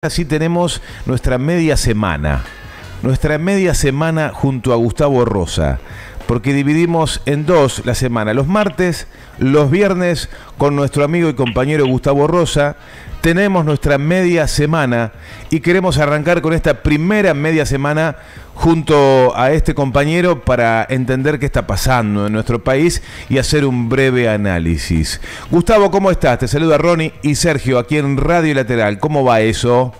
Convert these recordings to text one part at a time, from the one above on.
Así tenemos nuestra media semana junto a Gustavo Rosa, porque dividimos en dos la semana, los martes, los viernes con nuestro amigo y compañero Gustavo Rosa. Tenemos nuestra media semana y queremos arrancar con esta primera media semana junto a este compañero para entender qué está pasando en nuestro país y hacer un breve análisis. Gustavo, ¿cómo estás? Te saluda Ronnie y Sergio aquí en Radio Lateral. ¿Cómo va eso?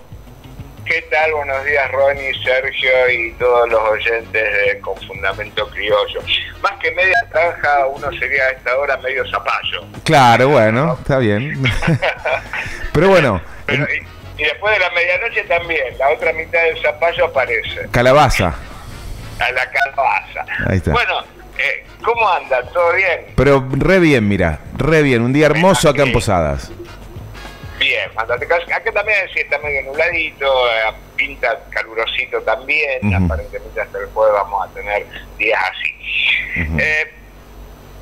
¿Qué tal? Buenos días, Ronnie, Sergio y todos los oyentes de Con Fundamento Criollo. Más que media franja, uno sería a esta hora medio zapallo. Claro, bueno, está bien. Pero bueno. Pero, y después de la medianoche también, la otra mitad del zapallo aparece. Calabaza. A la calabaza. Ahí está. Bueno, ¿cómo anda? ¿Todo bien? Pero re bien, mira, re bien. Un día hermoso acá en Posadas. Bien, fantástico. Acá también sí está medio nubladito, pinta calurosito también. Aparentemente hasta el jueves vamos a tener días así.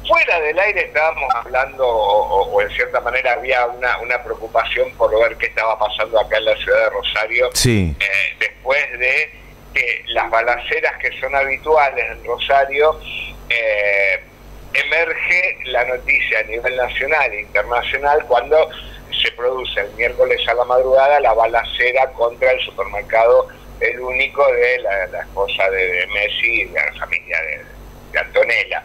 Fuera del aire estábamos hablando, o en cierta manera había una preocupación por ver qué estaba pasando acá en la ciudad de Rosario. Sí. Después de que las balaceras que son habituales en Rosario, emerge la noticia a nivel nacional e internacional cuando se produce el miércoles a la madrugada la balacera contra el supermercado El Único de la esposa de Messi y de la familia de Antonella.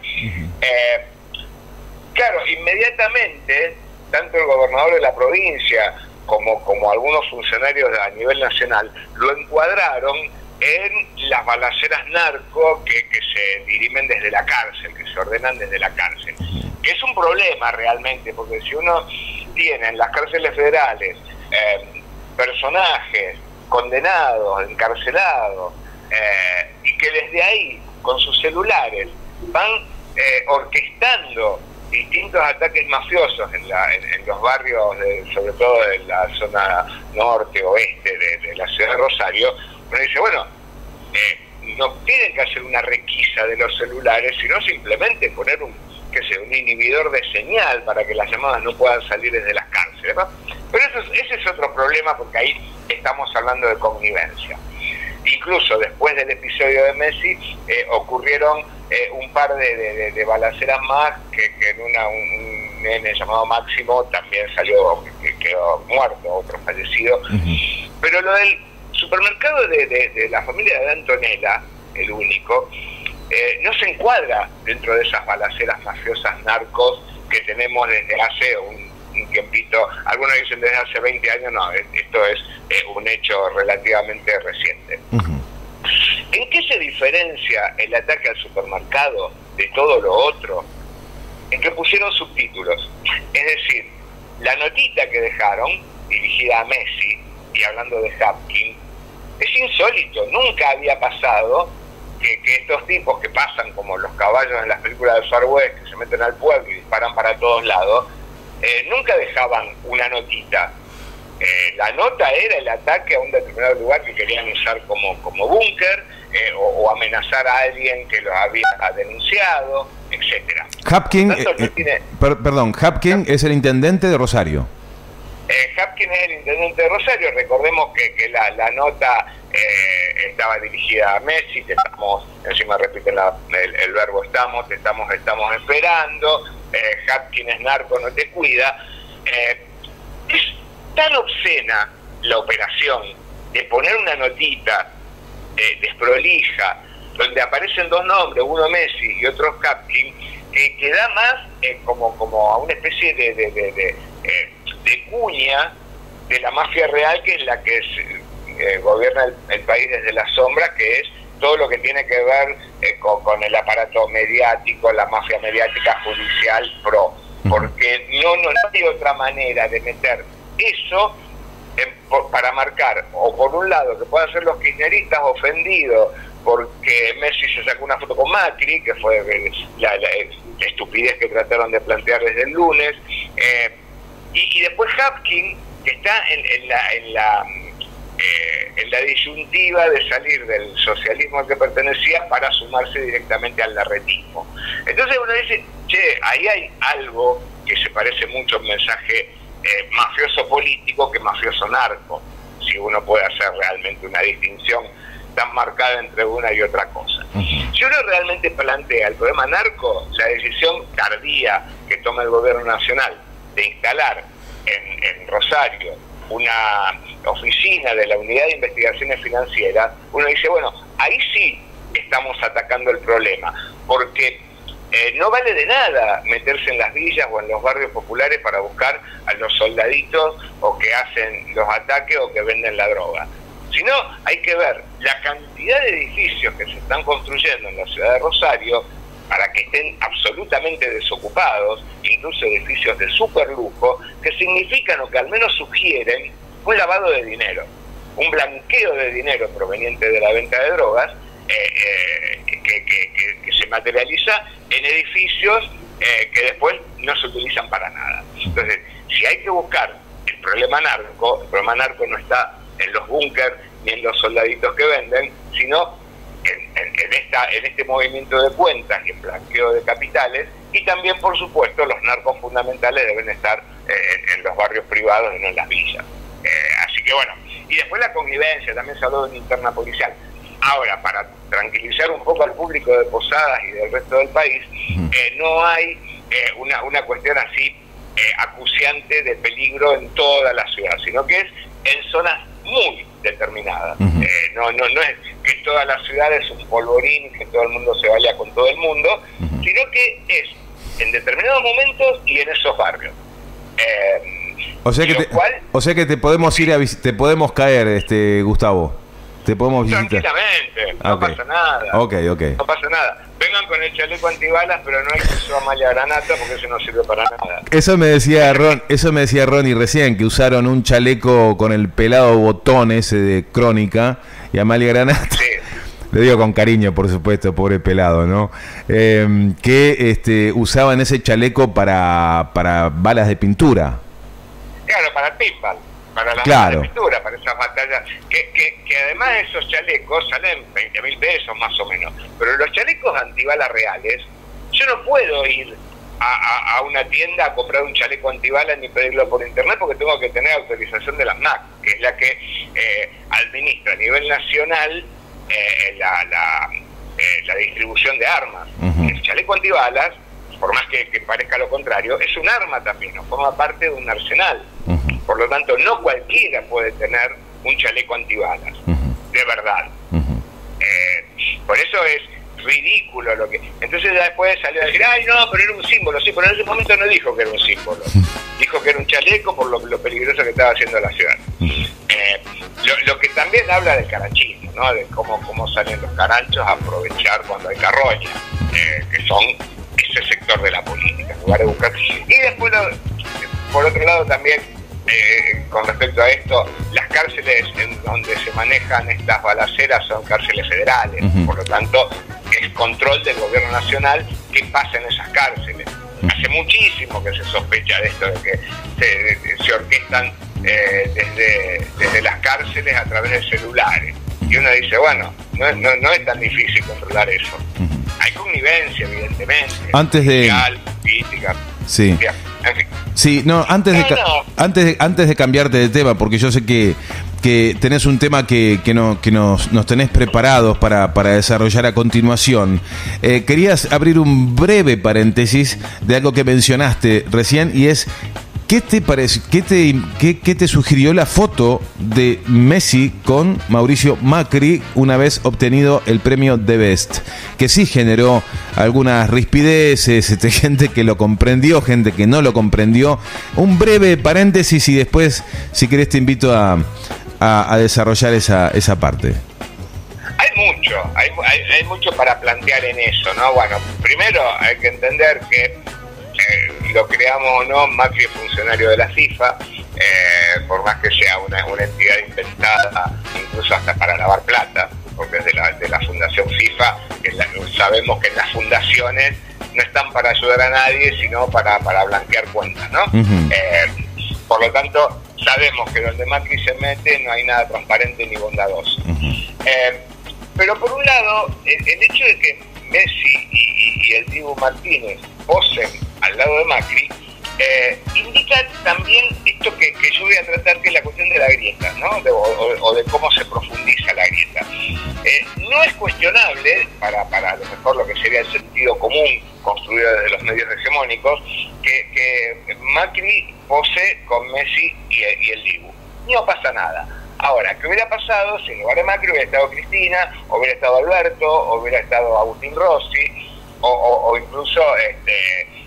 Claro, inmediatamente, tanto el gobernador de la provincia como algunos funcionarios a nivel nacional lo encuadraron en las balaceras narco que se dirimen desde la cárcel, que se ordenan desde la cárcel. Que es un problema realmente, porque si uno tiene en las cárceles federales personajes condenados, encarcelados, y que desde ahí, con sus celulares, van orquestando distintos ataques mafiosos en los barrios, sobre todo en la zona norte-oeste de la ciudad de Rosario, uno dice, bueno, no tienen que hacer una requisa de los celulares, sino simplemente poner un inhibidor de señal para que las llamadas no puedan salir desde las cárceles, ¿no? Pero ese es otro problema, porque ahí estamos hablando de connivencia. Incluso después del episodio de Messi ocurrieron un par de balaceras más que en un nene llamado Máximo también salió, que quedó muerto, otro fallecido. Pero lo del supermercado de la familia de Antonella, El Único, no se encuadra dentro de esas balaceras mafiosas narcos que tenemos desde hace un tiempito. Algunos dicen desde hace 20 años, no, esto es un hecho relativamente reciente. ¿En qué se diferencia el ataque al supermercado de todo lo otro? En que pusieron subtítulos. Es decir, la notita que dejaron, dirigida a Messi, y hablando de Hapkin, es insólito, nunca había pasado que estos tipos que pasan como los caballos en las películas de Far West, que se meten al pueblo y disparan para todos lados, nunca dejaban una notita. La nota era el ataque a un determinado lugar que querían usar como búnker, o amenazar a alguien que los había denunciado, etcétera. Hapkin, perdón, Hapkin es el intendente de Rosario. Hapkin es el intendente de Rosario. Recordemos que la nota estaba dirigida a Messi. Encima repiten el verbo estamos esperando. Hapkin es narco, no te cuida. Es tan obscena la operación de poner una notita desprolija donde aparecen dos nombres, uno Messi y otro Hapkin, que da más como a una especie de cuña de la mafia real, que es la que gobierna el país desde la sombra, que es todo lo que tiene que ver con el aparato mediático, la mafia mediática judicial porque no hay otra manera de meter eso para marcar, o por un lado, que puedan ser los kirchneristas ofendidos porque Messi se sacó una foto con Macri, que fue la estupidez que trataron de plantear desde el lunes, y después Hapkin, que está en la disyuntiva de salir del socialismo al que pertenecía para sumarse directamente al larretismo. Entonces uno dice, che, ahí hay algo que se parece mucho a un mensaje mafioso político que mafioso narco. si uno puede hacer realmente una distinción tan marcada entre una y otra cosa. Si uno realmente plantea el problema narco, la decisión tardía que toma el gobierno nacional de instalar en Rosario una oficina de la Unidad de Investigaciones Financieras, uno dice, bueno, ahí sí estamos atacando el problema, porque no vale de nada meterse en las villas o en los barrios populares para buscar a los soldaditos o que hacen los ataques o que venden la droga. Sino hay que ver la cantidad de edificios que se están construyendo en la ciudad de Rosario para que estén absolutamente desocupados, incluso edificios de super lujo, que significan o que al menos sugieren un lavado de dinero, un blanqueo de dinero proveniente de la venta de drogas, que se materializa en edificios que después no se utilizan para nada. Entonces, si hay que buscar el problema narco no está en los búnkers ni en los soldaditos que venden, sino en este movimiento de cuentas y en blanqueo de capitales, y también, por supuesto, los narcos fundamentales deben estar en los barrios privados y no en las villas. Así que bueno, y después la convivencia, también se habló de una interna policial. Ahora, para tranquilizar un poco al público de Posadas y del resto del país, no hay una cuestión así acuciante de peligro en toda la ciudad, sino que es en zonas muy determinadas. No es que toda la ciudad es un polvorín, que todo el mundo se vaya con todo el mundo, sino que es en determinados momentos y en esos barrios. O sea que te podemos ir a te podemos caer, Gustavo. Te podemos visitar. Tranquilamente, no pasa nada. No pasa nada. Vengan con el chaleco antibalas, pero no hay que usar Amalia Granata porque eso no sirve para nada. Eso me decía Ronnie recién, que usaron un chaleco con el pelado botón ese de Crónica, y Amalia Granata, sí. Le digo con cariño, por supuesto, pobre pelado, ¿no? Que usaban ese chaleco para balas de pintura. Claro, para el pinball. Para la pintura, para esas batallas, que además esos chalecos salen 20.000 pesos más o menos, pero los chalecos antibalas reales, yo no puedo ir a una tienda a comprar un chaleco antibalas ni pedirlo por internet porque tengo que tener autorización de la ANMAT, que es la que administra a nivel nacional la distribución de armas. El chaleco antibalas, por más que parezca lo contrario, es un arma también, ¿no? Forma parte de un arsenal. Por lo tanto, no cualquiera puede tener un chaleco antibalas, de verdad. Por eso es ridículo lo que... Entonces ya después salió a decir, ay no, pero era un símbolo, sí, pero en ese momento no dijo que era un símbolo. Dijo que era un chaleco por lo peligroso que estaba haciendo la ciudad. Lo que también habla del caranchismo, ¿no? De cómo salen los caranchos a aprovechar cuando hay carroña, que son ese sector de la política, en lugar de buscar... Y después, por otro lado, también... con respecto a esto, las cárceles en donde se manejan estas balaceras son cárceles federales, por lo tanto es control del gobierno nacional qué pasa en esas cárceles. Hace muchísimo que se sospecha de esto, de que se orquestan desde las cárceles a través de celulares, y uno dice, bueno, no es tan difícil controlar eso. Hay connivencia, evidentemente, social, política. Sí. En fin. Sí, no, antes de cambiarte de tema, porque yo sé que tenés un tema que nos tenés preparados para desarrollar a continuación. Querías abrir un breve paréntesis de algo que mencionaste recién, y es ¿qué te parece, qué te sugirió la foto de Messi con Mauricio Macri una vez obtenido el premio The Best? Que sí generó algunas rispideces, gente que lo comprendió, gente que no lo comprendió. Un breve paréntesis y después, si querés, te invito a desarrollar esa parte. Hay mucho para plantear en eso, ¿no? Bueno, primero hay que entender que lo creamos o no, Macri es funcionario de la FIFA, por más que sea una entidad inventada incluso hasta para lavar plata, porque es de la Fundación FIFA, sabemos que las fundaciones no están para ayudar a nadie, sino para blanquear cuentas, ¿no? Por lo tanto, sabemos que donde Macri se mete no hay nada transparente ni bondadoso. Pero por un lado, el hecho de que Messi y el Dibu Martínez posen al lado de Macri indica también esto que yo voy a tratar, que es la cuestión de la grieta, ¿no? O de cómo se profundiza la grieta. No es cuestionable, para a lo mejor lo que sería el sentido común construido desde los medios hegemónicos, que Macri pose con Messi y el Dibu. No pasa nada. Ahora, ¿qué hubiera pasado si en lugar de Macri hubiera estado Cristina, o hubiera estado Alberto, o hubiera estado Agustín Rossi, o incluso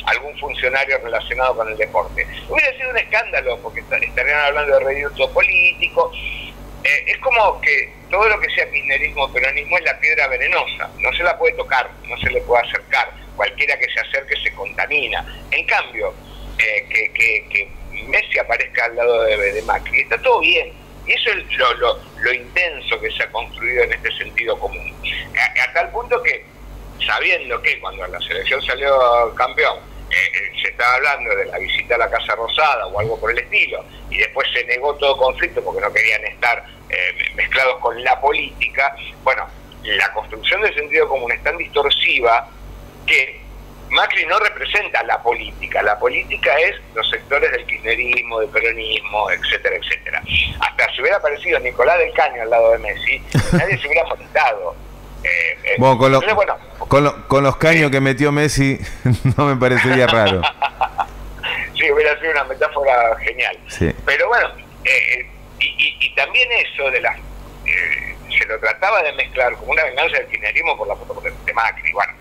algún funcionario relacionado con el deporte? Hubiera sido un escándalo, porque estarían hablando de rédito político. Es como que todo lo que sea kirchnerismo o peronismo es la piedra venenosa, no se la puede tocar, no se le puede acercar, cualquiera que se acerque se contamina. En cambio, que Messi aparezca al lado de Macri, está todo bien, y eso es lo intenso que se ha construido en este sentido común, a tal punto que, sabiendo que cuando la selección salió campeón, se estaba hablando de la visita a la Casa Rosada o algo por el estilo, y después se negó todo conflicto porque no querían estar mezclados con la política. Bueno, la construcción del sentido común es tan distorsiva que Macri no representa la política es los sectores del kirchnerismo, del peronismo, etcétera, etcétera. Hasta si hubiera aparecido Nicolás del Caño al lado de Messi, nadie se hubiera molestado. Bueno, con los caños que metió Messi, no me parecería raro. Sí, hubiera sido una metáfora genial. Sí. Pero bueno, y también eso de las... se lo trataba de mezclar como una venganza del kirchnerismo por la foto de Macri. Bueno,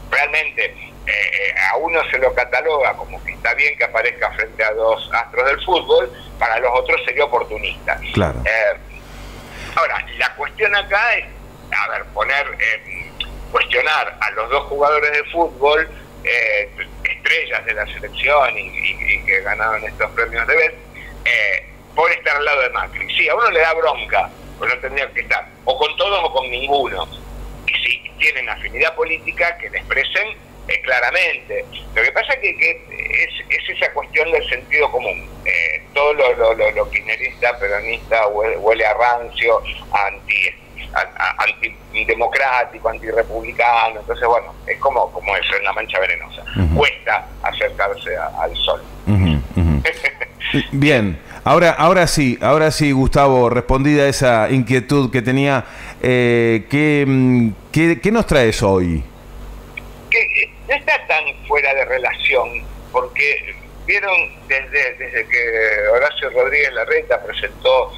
realmente a uno se lo cataloga como que está bien que aparezca frente a dos astros del fútbol, para los otros sería oportunista. Claro. Ahora, la cuestión acá es, cuestionar a los dos jugadores de fútbol, estrellas de la selección y que ganaron estos premios de vez, por estar al lado de Macri. Sí, a uno le da bronca, pues no tendría que estar o con todos o con ninguno. Y si tienen afinidad política, que la expresen claramente. Lo que pasa que es esa cuestión del sentido común. Todo lo kirchnerista, peronista, huele a rancio, antidemocrático, antirrepublicano. Entonces, bueno, es como eso, es la mancha venenosa. Cuesta acercarse al sol. Bien, ahora sí, Gustavo, respondida esa inquietud que tenía, ¿qué nos traes hoy? Que no está tan fuera de relación, porque vieron desde que Horacio Rodríguez Larreta presentó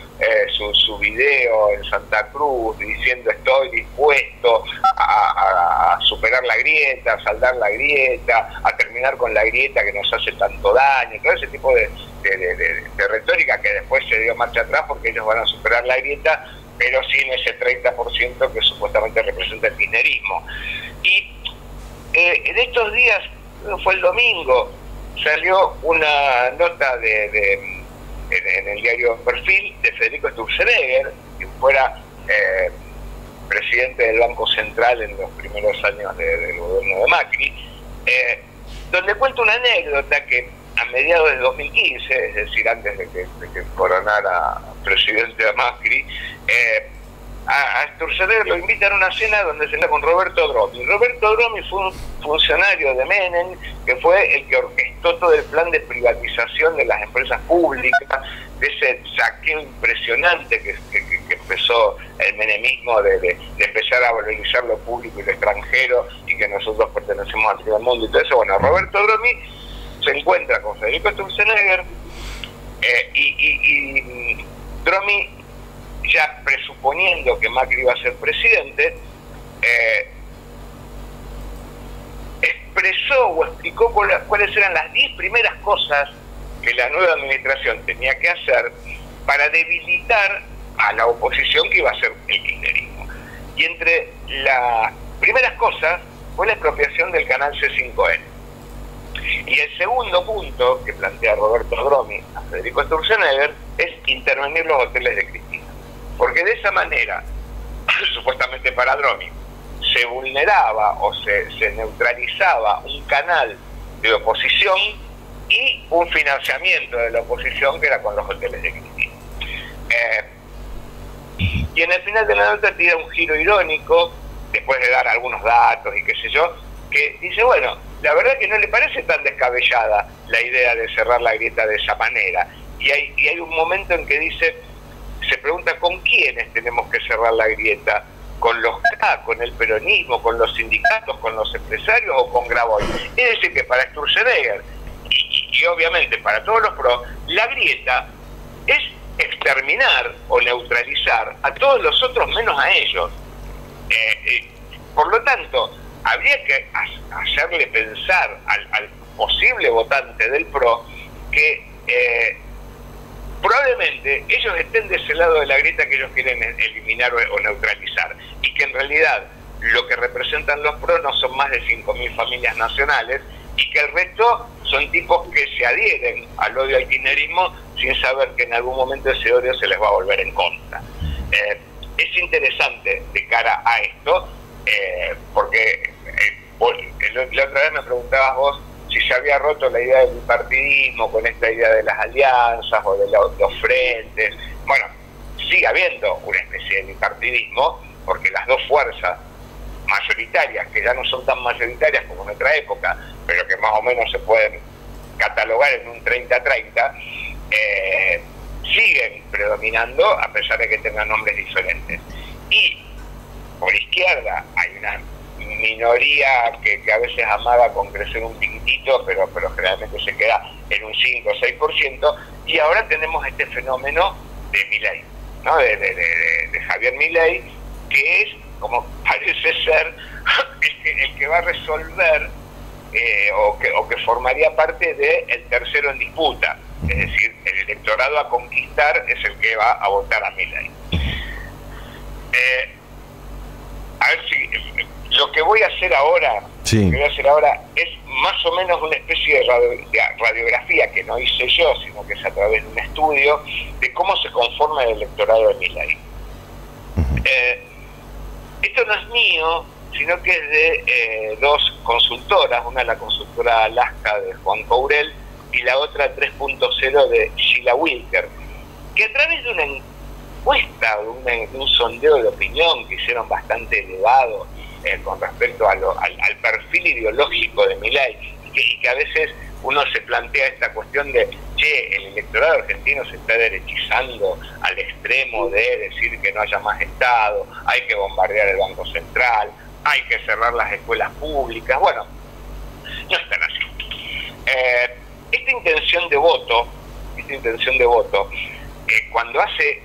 su video en Santa Cruz diciendo estoy dispuesto a superar la grieta, a saldar la grieta, a terminar con la grieta que nos hace tanto daño, todo ese tipo de retórica, que después se dio marcha atrás porque ellos van a superar la grieta, pero sin ese 30% que supuestamente representa el kirchnerismo. Y en estos días, fue el domingo, salió una nota en el diario Perfil de Federico Sturzenegger, que fuera presidente del Banco Central en los primeros años del gobierno de Macri, donde cuenta una anécdota que a mediados de 2015, es decir, antes de que coronara presidente a Macri, a Sturzenegger lo invitan a una cena donde se da con Roberto Dromi. Roberto Dromi fue un funcionario de Menem, que fue el que orquestó todo el plan de privatización de las empresas públicas, de ese saqueo impresionante que empezó el menemismo de empezar a valorizar lo público y lo extranjero, y que nosotros pertenecemos al primer mundo y todo eso. Bueno, Roberto Dromi se encuentra con Federico Sturzenegger, y Dromi, ya presuponiendo que Macri iba a ser presidente, expresó o explicó cuáles eran las 10 primeras cosas que la nueva administración tenía que hacer para debilitar a la oposición que iba a ser el kirchnerismo. Y entre las primeras cosas fue la expropiación del canal C5N. Y el segundo punto que plantea Roberto Dromi a Federico Sturzenegger es intervenir los hoteles de Cristina. Porque de esa manera, supuestamente para Dromi, se vulneraba o se neutralizaba un canal de oposición y un financiamiento de la oposición que era con los hoteles de Cristina. Y en el final de la nota tira un giro irónico, después de dar algunos datos y qué sé yo, que dice, bueno, la verdad que no le parece tan descabellada la idea de cerrar la grieta de esa manera. Y hay un momento en que se pregunta con quiénes tenemos que cerrar la grieta, con los K, con el peronismo, con los sindicatos, con los empresarios o con Grabois. Es decir, que para Sturzenegger y obviamente para todos los PRO, la grieta es exterminar o neutralizar a todos los otros menos a ellos. Por lo tanto, habría que hacerle pensar al posible votante del PRO que probablemente ellos estén de ese lado de la grieta que ellos quieren eliminar o neutralizar, y que en realidad lo que representan los PRO no son más de 5.000 familias nacionales, y que el resto son tipos que se adhieren al odio al kirchnerismo sin saber que en algún momento ese odio se les va a volver en contra. Es interesante de cara a esto, porque la otra vez me preguntabas vos si se había roto la idea del bipartidismo con esta idea de las alianzas o de los frentes. Bueno, sigue habiendo una especie de bipartidismo, porque las dos fuerzas mayoritarias, que ya no son tan mayoritarias como en otra época, pero que más o menos se pueden catalogar en un 30-30, siguen predominando a pesar de que tengan nombres diferentes. Y por izquierda hay una minoría que a veces amaga con crecer un piquitito, pero generalmente se queda en un 5 o 6%, y ahora tenemos este fenómeno de Milei, ¿no? de Javier Milei, que es, como parece ser, el que va a resolver o que formaría parte del tercero en disputa, es decir, el electorado a conquistar es el que va a votar a Milei. A ver si lo que voy a hacer ahora, es más o menos una especie de radiografía que no hice yo, sino que es a través de un estudio de cómo se conforma el electorado de Milei. Esto no es mío, sino que es de dos consultoras, una es la consultora Alaska de Juan Courel y la otra 3.0 de Sheila Wilker, que a través de una encuesta, de un sondeo de opinión que hicieron bastante elevado con respecto al perfil ideológico de Milei, y que a veces uno se plantea esta cuestión de, el electorado argentino se está derechizando al extremo de decir que no haya más Estado, hay que bombardear el Banco Central, hay que cerrar las escuelas públicas. Bueno, no es tan así. Esta intención de voto, cuando hace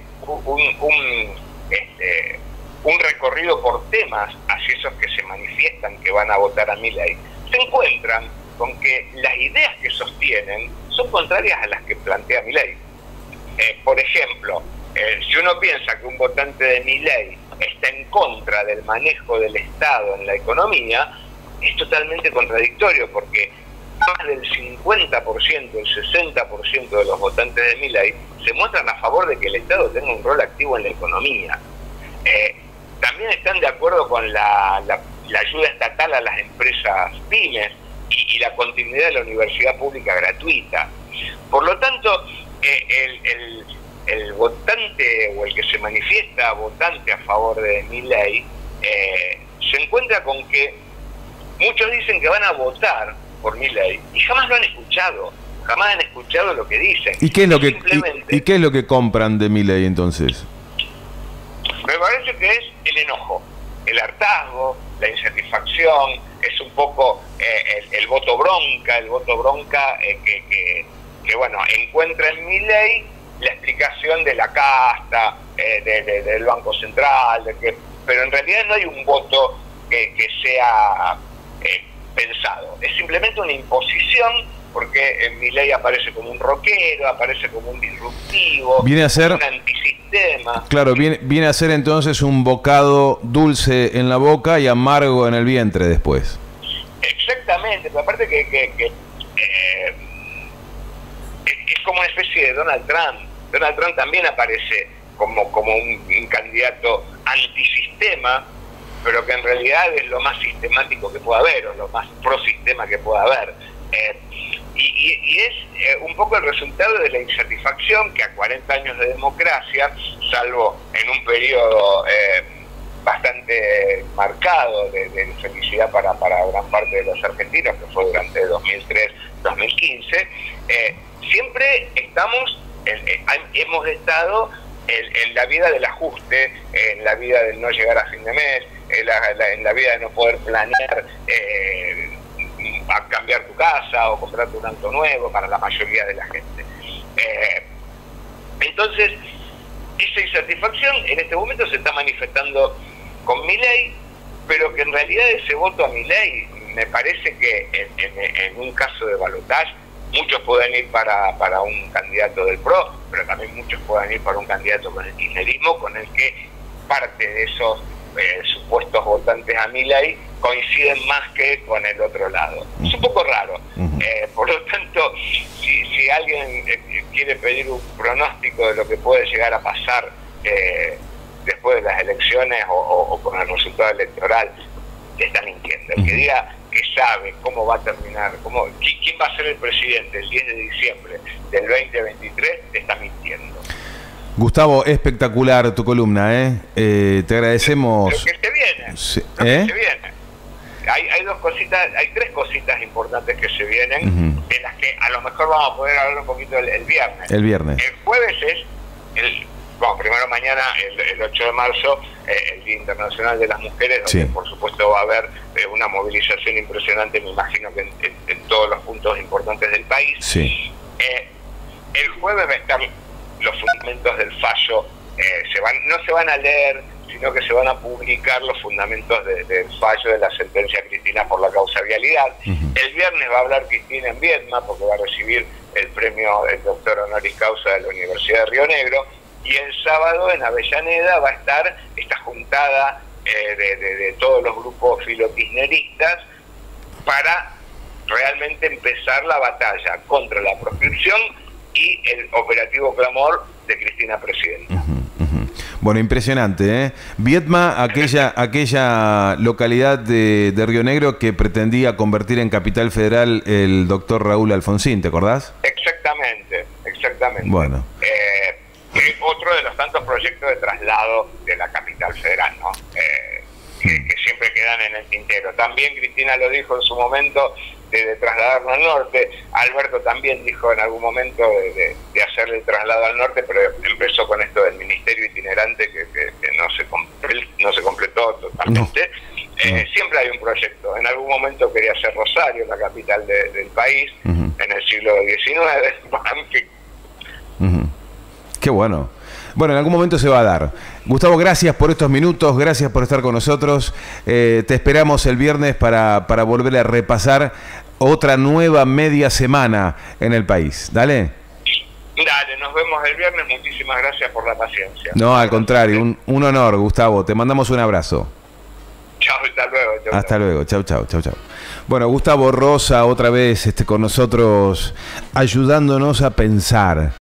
un recorrido por temas hacia esos que se manifiestan que van a votar a Milei, se encuentran con que las ideas que sostienen son contrarias a las que plantea Milei. Por ejemplo, si uno piensa que un votante de Milei está en contra del manejo del Estado en la economía, es totalmente contradictorio, porque más del 50%, el 60% de los votantes de Milei se muestran a favor de que el Estado tenga un rol activo en la economía. También están de acuerdo con la ayuda estatal a las empresas pymes y la continuidad de la universidad pública gratuita. Por lo tanto, el votante o el que se manifiesta votante a favor de Milei se encuentra con que muchos dicen que van a votar por Milei y jamás lo han escuchado, jamás han escuchado lo que dicen. ¿Y qué es lo que compran de Milei entonces? Me parece que es el enojo, el hartazgo, la insatisfacción, es un poco el voto bronca, que bueno, encuentra en Milei la explicación de la casta, del Banco Central, pero en realidad no hay un voto que sea pensado, es simplemente una imposición, porque Milei aparece como un rockero, aparece como un disruptivo, viene a ser un antisistema. Claro, viene a ser entonces un bocado dulce en la boca y amargo en el vientre después. Exactamente, pero aparte que es como una especie de Donald Trump. Donald Trump también aparece como un candidato antisistema, pero que en realidad es lo más sistemático que pueda haber, o lo más pro-sistema que pueda haber. Y es un poco el resultado de la insatisfacción que a 40 años de democracia, salvo en un periodo bastante marcado de infelicidad para gran parte de los argentinos, que fue durante 2003-2015, siempre hemos estado en la vida del ajuste, en la vida del no llegar a fin de mes, en la vida de no poder planear a cambiar tu casa o comprarte un auto nuevo para la mayoría de la gente. Entonces, esa insatisfacción en este momento se está manifestando con Milei, pero que en realidad ese voto a Milei me parece que en un caso de balotaje muchos pueden ir para un candidato del PRO, pero también muchos pueden ir para un candidato con el kirchnerismo, con el que parte de esos supuestos votantes a Milei coinciden más que con el otro lado. Es un poco raro. Por lo tanto, si alguien quiere pedir un pronóstico de lo que puede llegar a pasar después de las elecciones o con el resultado electoral, te está mintiendo. El que diga que sabe cómo va a terminar, quién va a ser el presidente el 10 de diciembre del 2023, te está mintiendo. Gustavo, espectacular tu columna, te agradecemos. Lo que se viene, sí. Lo que se viene. Hay tres cositas importantes que se vienen, de las que a lo mejor vamos a poder hablar un poquito el viernes. El viernes. El jueves es primero mañana, el 8 de marzo, el Día Internacional de las Mujeres, donde por supuesto va a haber una movilización impresionante, me imagino que en todos los puntos importantes del país. Sí. El jueves va a estar los fundamentos del fallo, no se van a leer, sino que se van a publicar los fundamentos del fallo de la sentencia Cristina por la causa vialidad. El viernes va a hablar Cristina en Viedma, porque va a recibir el premio del doctor honoris causa de la Universidad de Río Negro, y el sábado en Avellaneda va a estar esta juntada de todos los grupos filokirchneristas para realmente empezar la batalla contra la proscripción y el operativo clamor de Cristina Presidenta. Bueno, impresionante, Viedma, aquella localidad de Río Negro que pretendía convertir en capital federal el doctor Raúl Alfonsín, ¿te acordás? Exactamente. Bueno. Otro de los tantos proyectos de traslado de la capital federal, ¿no? Que siempre quedan en el tintero. También Cristina lo dijo en su momento de trasladarlo al norte. Alberto también dijo en algún momento de hacerle el traslado al norte, pero empezó con esto del ministerio itinerante que no se completó totalmente. Siempre hay un proyecto. En algún momento quería ser Rosario, la capital del país, en el siglo XIX. Qué bueno. Bueno, en algún momento se va a dar. Gustavo, gracias por estos minutos, gracias por estar con nosotros. Te esperamos el viernes para volver a repasar otra nueva media semana en el país. Dale. Dale, nos vemos el viernes. Muchísimas gracias por la paciencia. No, al contrario, un honor, Gustavo. Te mandamos un abrazo. Chao, hasta luego. Hasta luego. Chau. Bueno, Gustavo Rosa otra vez con nosotros, ayudándonos a pensar.